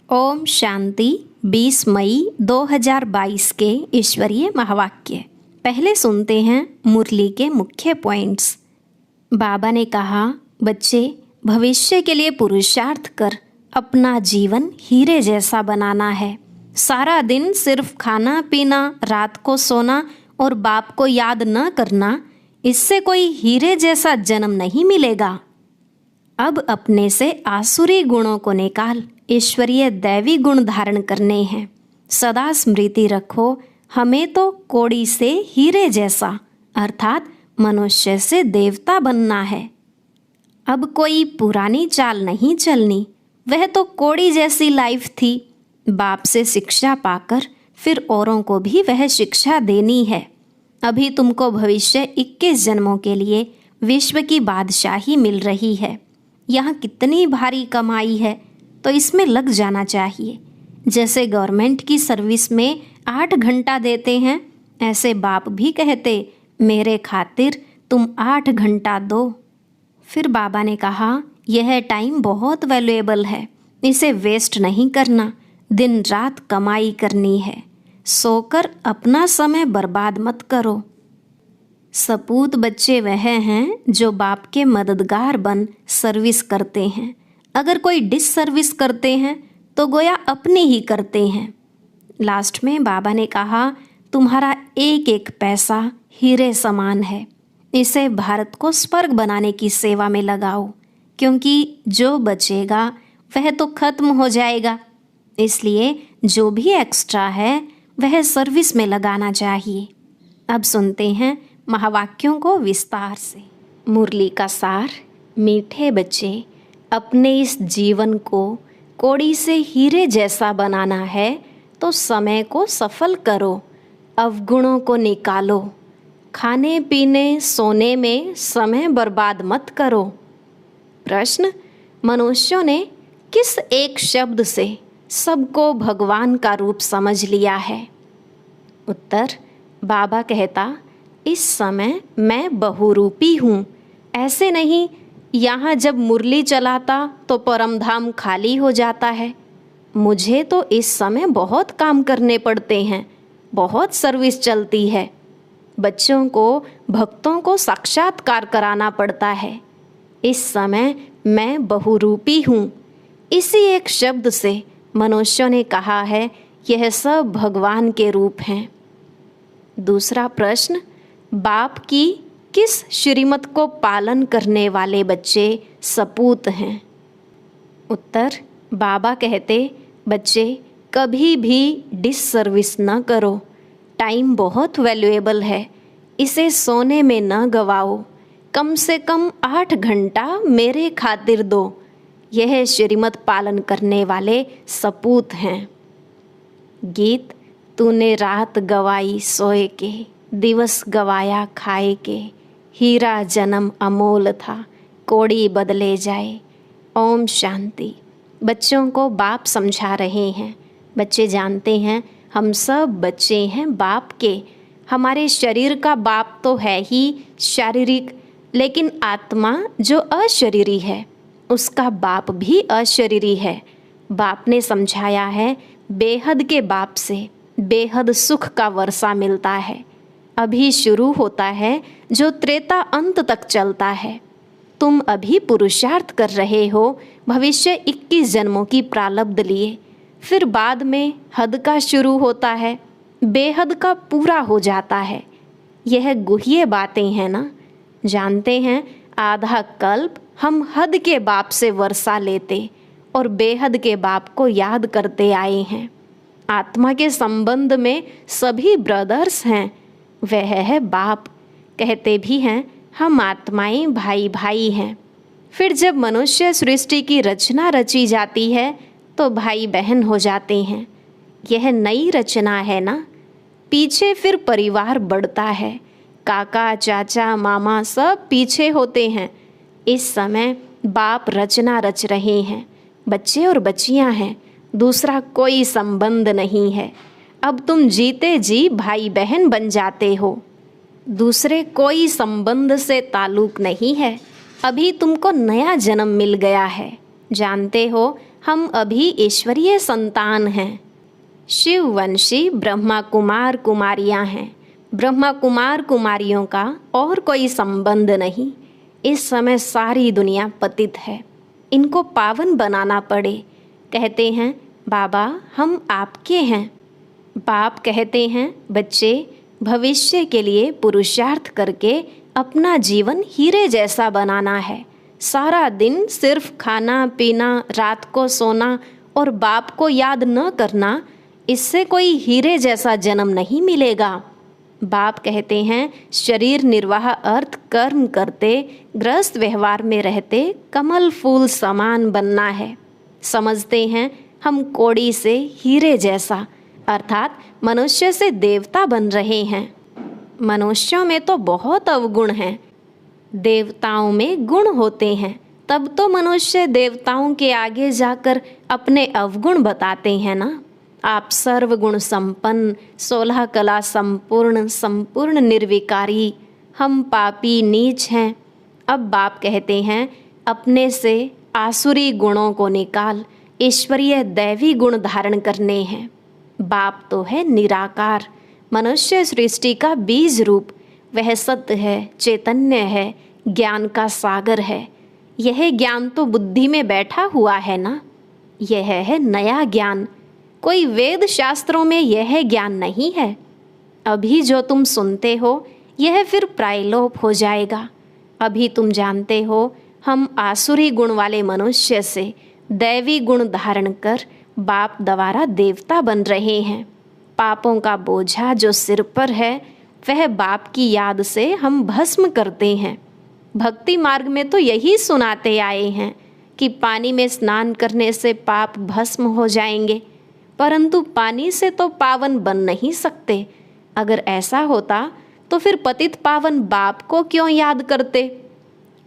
ओम शांति। 20 मई 2022 के ईश्वरीय महावाक्य। पहले सुनते हैं मुरली के मुख्य पॉइंट्स। बाबा ने कहा, बच्चे, भविष्य के लिए पुरुषार्थ कर अपना जीवन हीरे जैसा बनाना है। सारा दिन सिर्फ खाना पीना, रात को सोना और बाप को याद न करना, इससे कोई हीरे जैसा जन्म नहीं मिलेगा। अब अपने से आसुरी गुणों को निकाल ईश्वरीय दैवी गुण धारण करने हैं। सदा स्मृति रखो, हमें तो कोड़ी से हीरे जैसा अर्थात मनुष्य से देवता बनना है। अब कोई पुरानी चाल नहीं चलनी, वह तो कोड़ी जैसी लाइफ थी। बाप से शिक्षा पाकर फिर औरों को भी वह शिक्षा देनी है। अभी तुमको भविष्य 21 जन्मों के लिए विश्व की बादशाही मिल रही है। यहाँ कितनी भारी कमाई है, तो इसमें लग जाना चाहिए। जैसे गवर्नमेंट की सर्विस में 8 घंटा देते हैं, ऐसे बाप भी कहते, मेरे खातिर तुम 8 घंटा दो। फिर बाबा ने कहा, यह टाइम बहुत वैल्यूएबल है, इसे वेस्ट नहीं करना। दिन रात कमाई करनी है, सोकर अपना समय बर्बाद मत करो। सपूत बच्चे वह हैं जो बाप के मददगार बन सर्विस करते हैं। अगर कोई डिस सर्विस करते हैं तो गोया अपनी ही करते हैं। लास्ट में बाबा ने कहा, तुम्हारा एक एक पैसा हीरे समान है, इसे भारत को स्वर्ग बनाने की सेवा में लगाओ, क्योंकि जो बचेगा वह तो खत्म हो जाएगा। इसलिए जो भी एक्स्ट्रा है वह सर्विस में लगाना चाहिए। अब सुनते हैं महावाक्यों को विस्तार से। मुरली का सार। मीठे बच्चे, अपने इस जीवन को कोड़ी से हीरे जैसा बनाना है तो समय को सफल करो, अवगुणों को निकालो। खाने पीने सोने में समय बर्बाद मत करो। प्रश्न, मनुष्यों ने किस एक शब्द से सबको भगवान का रूप समझ लिया है? उत्तर, बाबा कहता, इस समय मैं बहुरूपी हूँ। ऐसे नहीं, यहाँ जब मुरली चलाता तो परमधाम खाली हो जाता है। मुझे तो इस समय बहुत काम करने पड़ते हैं, बहुत सर्विस चलती है। बच्चों को, भक्तों को साक्षात्कार कराना पड़ता है। इस समय मैं बहुरूपी हूँ। इसी एक शब्द से मनुष्यों ने कहा है, यह सब भगवान के रूप हैं। दूसरा प्रश्न, बाप की किस श्रीमत को पालन करने वाले बच्चे सपूत हैं? उत्तर, बाबा कहते, बच्चे कभी भी डिससर्विस न करो। टाइम बहुत वैल्यूएबल है, इसे सोने में न गवाओ। कम से कम 8 घंटा मेरे खातिर दो। यह श्रीमत पालन करने वाले सपूत हैं। गीत। तूने रात गवाई सोए के, दिवस गवाया खाए के। हीरा जन्म अमोल था, कोड़ी बदले जाए। ओम शांति। बच्चों को बाप समझा रहे हैं। बच्चे जानते हैं हम सब बच्चे हैं बाप के। हमारे शरीर का बाप तो है ही शारीरिक, लेकिन आत्मा जो अशरीरी है उसका बाप भी अशरीरी है। बाप ने समझाया है, बेहद के बाप से बेहद सुख का वर्षा मिलता है। अभी शुरू होता है जो त्रेता अंत तक चलता है। तुम अभी पुरुषार्थ कर रहे हो भविष्य 21 जन्मों की प्रारब्ध लिए। फिर बाद में हद का शुरू होता है, बेहद का पूरा हो जाता है। यह गुह्य बातें हैं ना। जानते हैं आधा कल्प हम हद के बाप से वर्षा लेते और बेहद के बाप को याद करते आए हैं। आत्मा के संबंध में सभी ब्रदर्स हैं, वह है बाप। कहते भी हैं हम आत्माएं भाई भाई हैं। फिर जब मनुष्य सृष्टि की रचना रची जाती है तो भाई बहन हो जाते हैं। यह नई रचना है ना। पीछे फिर परिवार बढ़ता है, काका चाचा मामा सब पीछे होते हैं। इस समय बाप रचना रच रहे हैं, बच्चे और बच्चियां हैं, दूसरा कोई संबंध नहीं है। अब तुम जीते जी भाई बहन बन जाते हो, दूसरे कोई संबंध से ताल्लुक नहीं है। अभी तुमको नया जन्म मिल गया है। जानते हो हम अभी ईश्वरीय संतान हैं। शिववंशी ब्रह्मा कुमार कुमारियां हैं। ब्रह्मा कुमार कुमारियों का और कोई संबंध नहीं। इस समय सारी दुनिया पतित है, इनको पावन बनाना पड़े। कहते हैं बाबा हम आपके हैं। बाप कहते हैं बच्चे, भविष्य के लिए पुरुषार्थ करके अपना जीवन हीरे जैसा बनाना है। सारा दिन सिर्फ खाना पीना, रात को सोना और बाप को याद न करना, इससे कोई हीरे जैसा जन्म नहीं मिलेगा। बाप कहते हैं शरीर निर्वाह अर्थ कर्म करते, गृहस्थ व्यवहार में रहते कमल फूल समान बनना है। समझते हैं हम कौड़ी से हीरे जैसा, अर्थात मनुष्य से देवता बन रहे हैं। मनुष्यों में तो बहुत अवगुण हैं, देवताओं में गुण होते हैं, तब तो मनुष्य देवताओं के आगे जाकर अपने अवगुण बताते हैं ना। आप सर्वगुण संपन्न, 16 कला संपूर्ण, संपूर्ण निर्विकारी, हम पापी नीच हैं। अब बाप कहते हैं अपने से आसुरी गुणों को निकाल, ईश्वरीय दैवी गुण धारण करने हैं। बाप तो है निराकार, मनुष्य सृष्टि का बीज रूप। वह सत्य है, चैतन्य है, ज्ञान का सागर है। यह ज्ञान तो बुद्धि में बैठा हुआ है ना। यह है नया ज्ञान, कोई वेद शास्त्रों में यह ज्ञान नहीं है। अभी जो तुम सुनते हो यह फिर प्रायलोप हो जाएगा। अभी तुम जानते हो हम आसुरी गुण वाले मनुष्य से दैवी गुण धारण कर बाप द्वारा देवता बन रहे हैं। पापों का बोझा जो सिर पर है वह बाप की याद से हम भस्म करते हैं। भक्ति मार्ग में तो यही सुनाते आए हैं कि पानी में स्नान करने से पाप भस्म हो जाएंगे, परंतु पानी से तो पावन बन नहीं सकते। अगर ऐसा होता तो फिर पतित पावन बाप को क्यों याद करते।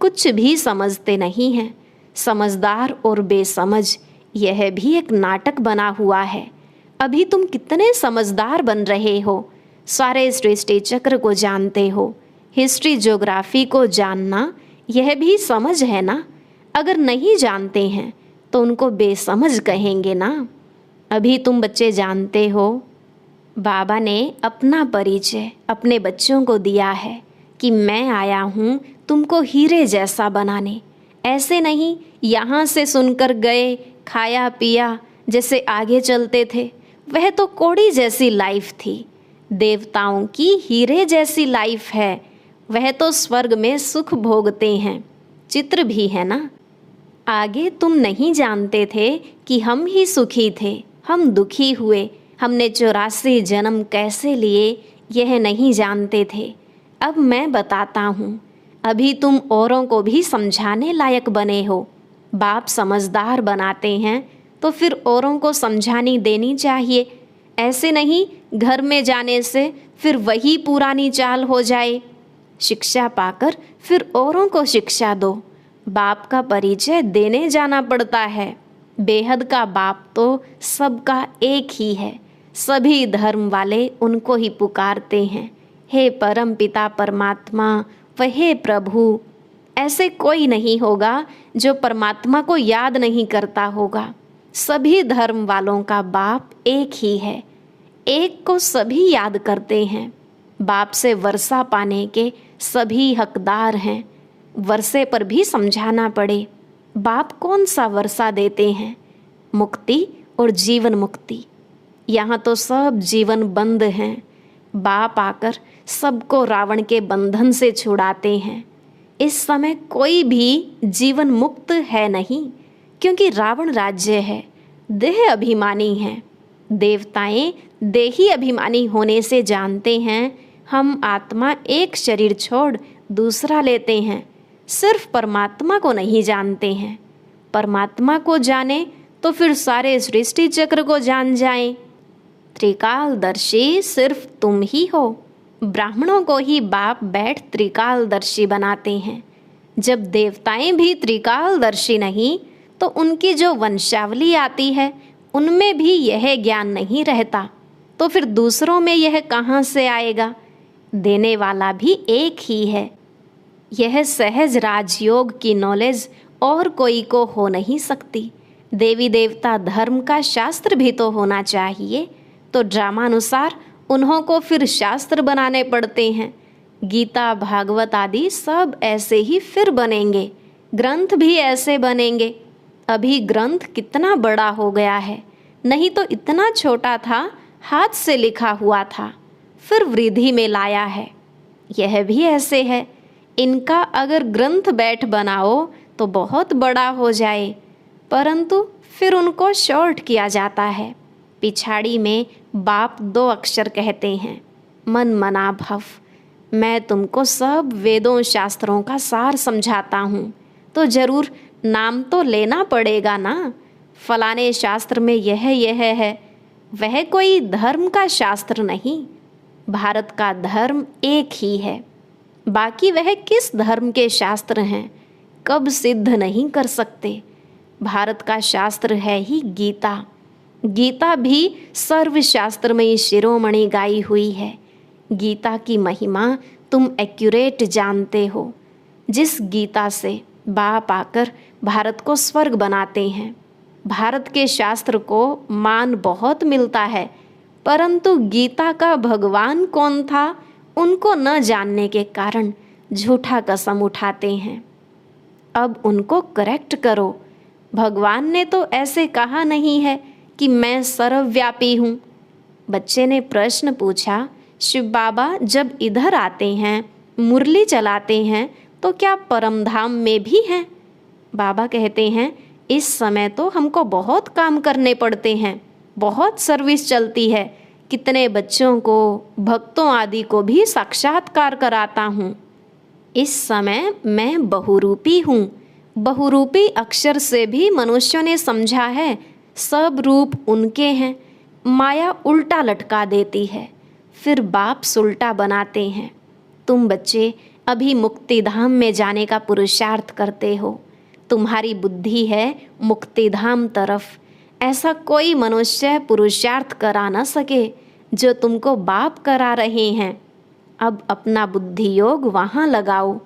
कुछ भी समझते नहीं हैं। समझदार और बेसमझ, यह भी एक नाटक बना हुआ है। अभी तुम कितने समझदार बन रहे हो, सारे सृष्टि चक्र को जानते हो। हिस्ट्री ज्योग्राफी को जानना यह भी समझ है ना। अगर नहीं जानते हैं तो उनको बेसमझ कहेंगे ना। अभी तुम बच्चे जानते हो बाबा ने अपना परिचय अपने बच्चों को दिया है कि मैं आया हूँ तुमको हीरे जैसा बनाने। ऐसे नहीं यहाँ से सुनकर गए, खाया पिया, जैसे आगे चलते थे। वह तो कौड़ी जैसी लाइफ थी। देवताओं की हीरे जैसी लाइफ है। वह तो स्वर्ग में सुख भोगते हैं, चित्र भी है ना। आगे तुम नहीं जानते थे कि हम ही सुखी थे, हम दुखी हुए, हमने 84 जन्म कैसे लिए यह नहीं जानते थे। अब मैं बताता हूँ। अभी तुम औरों को भी समझाने लायक बने हो। बाप समझदार बनाते हैं तो फिर औरों को समझानी देनी चाहिए। ऐसे नहीं घर में जाने से फिर वही पुरानी चाल हो जाए। शिक्षा पाकर फिर औरों को शिक्षा दो। बाप का परिचय देने जाना पड़ता है। बेहद का बाप तो सबका एक ही है। सभी धर्म वाले उनको ही पुकारते हैं, हे परम पिता परमात्मा, वह हे प्रभु। ऐसे कोई नहीं होगा जो परमात्मा को याद नहीं करता होगा। सभी धर्म वालों का बाप एक ही है। एक को सभी याद करते हैं। बाप से वर्षा पाने के सभी हकदार हैं। वर्षे पर भी समझाना पड़े, बाप कौन सा वर्षा देते हैं? मुक्ति और जीवन मुक्ति। यहाँ तो सब जीवन बंद हैं। बाप आकर सबको रावण के बंधन से छुड़ाते हैं। इस समय कोई भी जीवन मुक्त है नहीं, क्योंकि रावण राज्य है, देह अभिमानी है। देवताएं देही अभिमानी होने से जानते हैं हम आत्मा एक शरीर छोड़ दूसरा लेते हैं। सिर्फ परमात्मा को नहीं जानते हैं। परमात्मा को जाने तो फिर सारे सृष्टि चक्र को जान जाएं। त्रिकालदर्शी सिर्फ तुम ही हो। ब्राह्मणों को ही बाप बैठ त्रिकालदर्शी बनाते हैं। जब देवताएं भी त्रिकालदर्शी नहीं तो उनकी जो वंशावली आती है उनमें भी यह ज्ञान नहीं रहता, तो फिर दूसरों में यह कहाँ से आएगा? देने वाला भी एक ही है। यह सहज राजयोग की नॉलेज और कोई को हो नहीं सकती। देवी देवता धर्म का शास्त्र भी तो होना चाहिए, तो ड्रामानुसार उन्हों को फिर शास्त्र बनाने पड़ते हैं। गीता भागवत आदि सब ऐसे ही फिर बनेंगे, ग्रंथ भी ऐसे बनेंगे। अभी ग्रंथ कितना बड़ा हो गया है, नहीं तो इतना छोटा था, हाथ से लिखा हुआ था, फिर वृद्धि में लाया है। यह भी ऐसे है, इनका अगर ग्रंथ बैठ बनाओ तो बहुत बड़ा हो जाए, परंतु फिर उनको शॉर्ट किया जाता है। पिछाड़ी में बाप 2 अक्षर कहते हैं, मन मना भव। मैं तुमको सब वेदों शास्त्रों का सार समझाता हूँ, तो जरूर नाम तो लेना पड़ेगा ना। फलाने शास्त्र में यह है, वह कोई धर्म का शास्त्र नहीं। भारत का धर्म एक ही है, बाकी वह किस धर्म के शास्त्र हैं कब सिद्ध नहीं कर सकते। भारत का शास्त्र है ही गीता। गीता भी सर्वशास्त्रमयी शिरोमणि गाई हुई है। गीता की महिमा तुम एक्यूरेट जानते हो। जिस गीता से बाप आकर भारत को स्वर्ग बनाते हैं। भारत के शास्त्र को मान बहुत मिलता है, परंतु गीता का भगवान कौन था उनको न जानने के कारण झूठा कसम उठाते हैं। अब उनको करेक्ट करो। भगवान ने तो ऐसे कहा नहीं है कि मैं सर्वव्यापी हूँ। बच्चे ने प्रश्न पूछा, शिव बाबा जब इधर आते हैं, मुरली चलाते हैं, तो क्या परमधाम में भी हैं? बाबा कहते हैं, इस समय तो हमको बहुत काम करने पड़ते हैं, बहुत सर्विस चलती है। कितने बच्चों को, भक्तों आदि को भी साक्षात्कार कराता हूँ। इस समय मैं बहुरूपी हूँ। बहुरूपी अक्षर से भी मनुष्य ने समझा है सब रूप उनके हैं। माया उल्टा लटका देती है, फिर बाप सुलटा बनाते हैं। तुम बच्चे अभी मुक्ति धाम में जाने का पुरुषार्थ करते हो। तुम्हारी बुद्धि है मुक्ति धाम तरफ। ऐसा कोई मनुष्य पुरुषार्थ करा न सके जो तुमको बाप करा रहे हैं। अब अपना बुद्धि योग वहाँ लगाओ।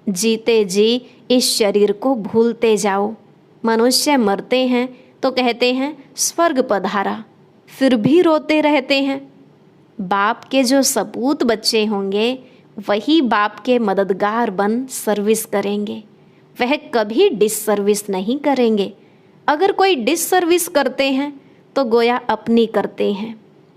जीते जी इस शरीर को भूलते जाओ। मनुष्य मरते हैं तो कहते हैं स्वर्ग पधारा, फिर भी रोते रहते हैं। बाप के जो सपूत बच्चे होंगे वही बाप के मददगार बन सर्विस करेंगे। वह कभी डिससर्विस नहीं करेंगे। अगर कोई डिससर्विस करते हैं तो गोया अपनी करते हैं।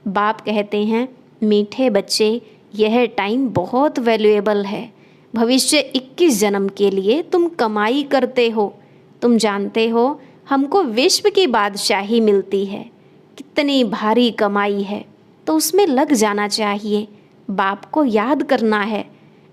बाप कहते हैं, मीठे बच्चे, यह टाइम बहुत वैल्यूएबल है। भविष्य 21 जन्म के लिए तुम कमाई करते हो। तुम जानते हो हमको विश्व की बादशाही मिलती है। कितनी भारी कमाई है, तो उसमें लग जाना चाहिए। बाप को याद करना है।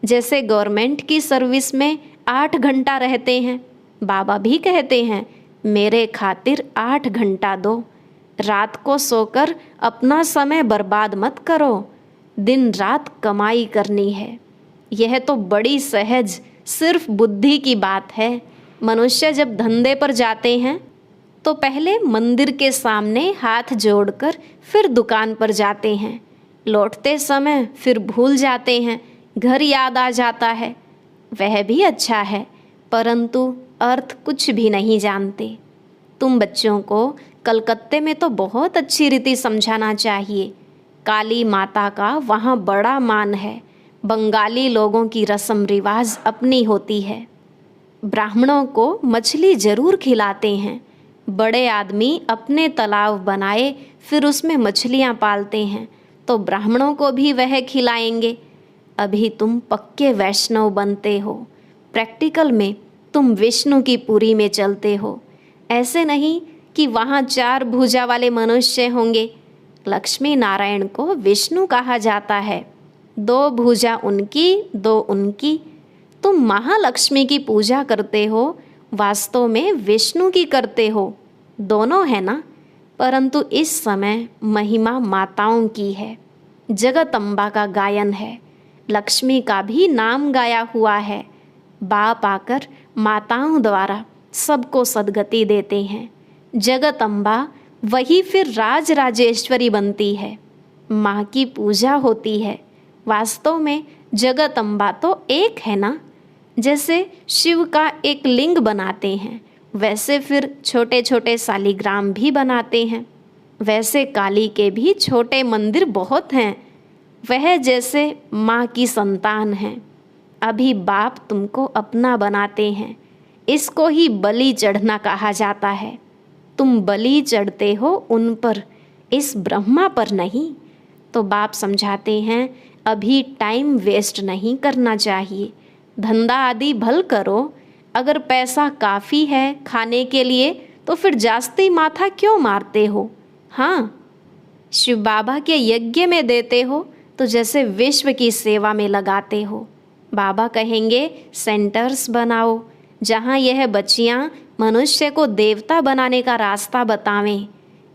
जैसे गवर्नमेंट की सर्विस में 8 घंटा रहते हैं, बाबा भी कहते हैं मेरे खातिर 8 घंटा दो। रात को सोकर अपना समय बर्बाद मत करो। दिन रात कमाई करनी है। यह तो बड़ी सहज सिर्फ बुद्धि की बात है। मनुष्य जब धंधे पर जाते हैं तो पहले मंदिर के सामने हाथ जोड़कर फिर दुकान पर जाते हैं। लौटते समय फिर भूल जाते हैं, घर याद आ जाता है। वह भी अच्छा है, परंतु अर्थ कुछ भी नहीं जानते। तुम बच्चों को कलकत्ते में तो बहुत अच्छी रीति समझाना चाहिए। काली माता का वहाँ बड़ा मान है। बंगाली लोगों की रस्म रिवाज अपनी होती है। ब्राह्मणों को मछली जरूर खिलाते हैं। बड़े आदमी अपने तालाब बनाए फिर उसमें मछलियाँ पालते हैं, तो ब्राह्मणों को भी वह खिलाएंगे। अभी तुम पक्के वैष्णव बनते हो। प्रैक्टिकल में तुम विष्णु की पुरी में चलते हो। ऐसे नहीं कि वहाँ 4 भुजा वाले मनुष्य होंगे। लक्ष्मी नारायण को विष्णु कहा जाता है। 2 भुजा उनकी, 2 उनकी। तुम महालक्ष्मी की पूजा करते हो, वास्तव में विष्णु की करते हो। दोनों है ना, परंतु इस समय महिमा माताओं की है। जगदम्बा का गायन है। लक्ष्मी का भी नाम गाया हुआ है। बाप आकर माताओं द्वारा सबको सद्गति देते हैं। जगदम्बा वही फिर राज राजेश्वरी बनती है। माँ की पूजा होती है। वास्तव में जगदम्बा तो एक है ना। जैसे शिव का एक लिंग बनाते हैं, वैसे फिर छोटे छोटे शालिग्राम भी बनाते हैं। वैसे काली के भी छोटे मंदिर बहुत हैं। वह जैसे माँ की संतान हैं। अभी बाप तुमको अपना बनाते हैं। इसको ही बलि चढ़ना कहा जाता है। तुम बलि चढ़ते हो उन पर, इस ब्रह्मा पर नहीं। तो बाप समझाते हैं अभी टाइम वेस्ट नहीं करना चाहिए। धंधा आदि भल करो। अगर पैसा काफ़ी है खाने के लिए तो फिर जास्ती माथा क्यों मारते हो। हाँ, शिव बाबा के यज्ञ में देते हो तो जैसे विश्व की सेवा में लगाते हो। बाबा कहेंगे सेंटर्स बनाओ जहाँ यह बच्चियाँ मनुष्य को देवता बनाने का रास्ता बतावें।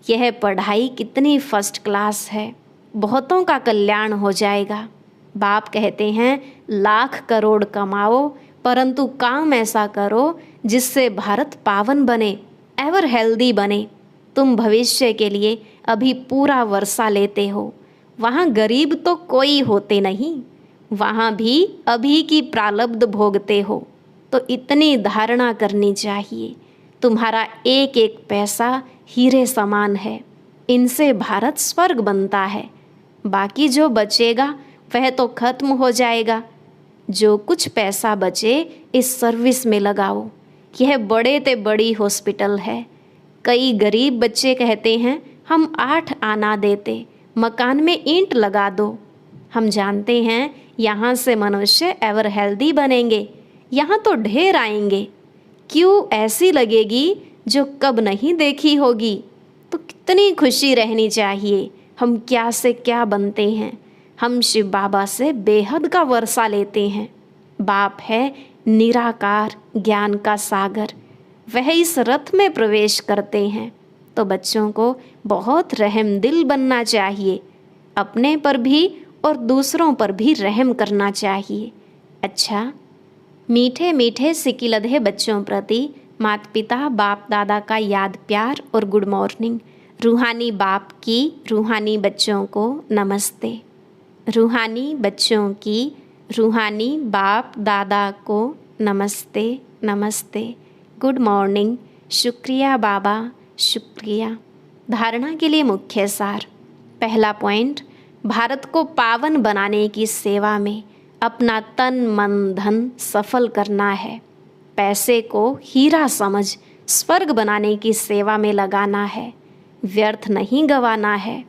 यह पढ़ाई कितनी फर्स्ट क्लास है, बहुतों का कल्याण हो जाएगा। बाप कहते हैं लाख करोड़ कमाओ परंतु काम ऐसा करो जिससे भारत पावन बने, एवर हेल्दी बने। तुम भविष्य के लिए अभी पूरा वर्षा लेते हो। वहाँ गरीब तो कोई होते नहीं, वहाँ भी अभी की प्रारब्ध भोगते हो। तो इतनी धारणा करनी चाहिए तुम्हारा एक एक पैसा हीरे समान है। इनसे भारत स्वर्ग बनता है। बाकी जो बचेगा वह तो खत्म हो जाएगा। जो कुछ पैसा बचे इस सर्विस में लगाओ। यह बड़े ते बड़ी हॉस्पिटल है। कई गरीब बच्चे कहते हैं हम 8 आना देते, मकान में ईंट लगा दो। हम जानते हैं यहाँ से मनुष्य एवर हेल्दी बनेंगे। यहाँ तो ढेर आएंगे। क्यों ऐसी लगेगी जो कब नहीं देखी होगी। तो कितनी खुशी रहनी चाहिए। हम क्या से क्या बनते हैं। हम शिव बाबा से बेहद का वर्षा लेते हैं। बाप है निराकार ज्ञान का सागर, वह इस रथ में प्रवेश करते हैं। तो बच्चों को बहुत रहम दिल बनना चाहिए। अपने पर भी और दूसरों पर भी रहम करना चाहिए। अच्छा, मीठे मीठे सिकिलधे बच्चों प्रति माता पिता बाप दादा का याद प्यार और गुड मॉर्निंग। रूहानी बाप की रूहानी बच्चों को नमस्ते। रूहानी बच्चों की रूहानी बाप दादा को नमस्ते नमस्ते, गुड मॉर्निंग। शुक्रिया बाबा, शुक्रिया। धारणा के लिए मुख्य सार। पहला पॉइंट, भारत को पावन बनाने की सेवा में अपना तन मन धन सफल करना है। पैसे को हीरा समझ स्वर्ग बनाने की सेवा में लगाना है, व्यर्थ नहीं गंवाना है।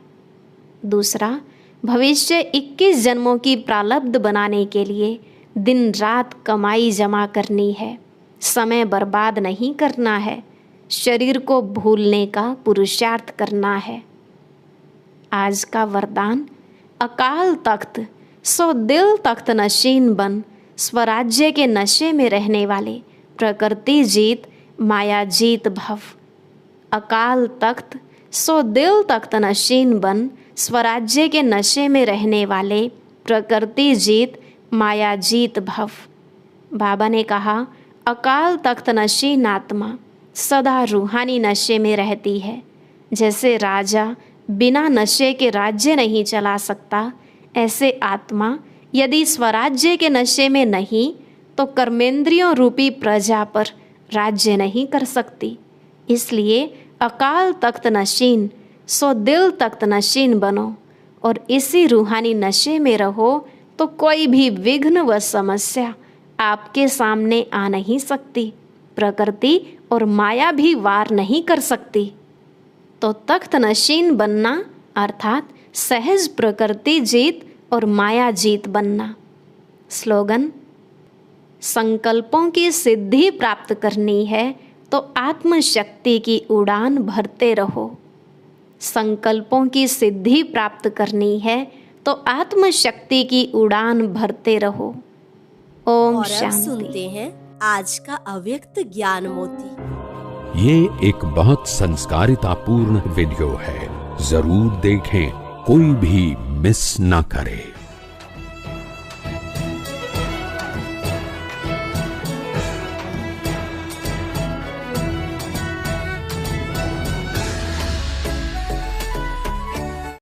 दूसरा, भविष्य 21 जन्मों की प्रारब्ध बनाने के लिए दिन रात कमाई जमा करनी है। समय बर्बाद नहीं करना है। शरीर को भूलने का पुरुषार्थ करना है। आज का वरदान, अकाल तख्त सो दिल तख्त नशीन बन, स्वराज्य के नशे में रहने वाले प्रकृति जीत माया जीत भव। अकाल तख्त सो दिल तख्त नशीन बन, स्वराज्य के नशे में रहने वाले प्रकृति जीत माया जीत भव। बाबा ने कहा अकाल तख्त नशीन आत्मा सदा रूहानी नशे में रहती है। जैसे राजा बिना नशे के राज्य नहीं चला सकता, ऐसे आत्मा यदि स्वराज्य के नशे में नहीं तो कर्मेंद्रियों रूपी प्रजा पर राज्य नहीं कर सकती। इसलिए अकाल तख्त नशीन सो दिल तख्त नशीन बनो और इसी रूहानी नशे में रहो तो कोई भी विघ्न व समस्या आपके सामने आ नहीं सकती। प्रकृति और माया भी वार नहीं कर सकती। तो तख्त नशीन बनना अर्थात सहज प्रकृति जीत और माया जीत बनना। स्लोगन, संकल्पों की सिद्धि प्राप्त करनी है तो आत्मशक्ति की उड़ान भरते रहो। संकल्पों की सिद्धि प्राप्त करनी है तो आत्मशक्ति की उड़ान भरते रहो। ओम शांति। सुनते हैं आज का अव्यक्त ज्ञान मोती। ये एक बहुत संस्कारितापूर्ण वीडियो है, जरूर देखें, कोई भी मिस ना करे।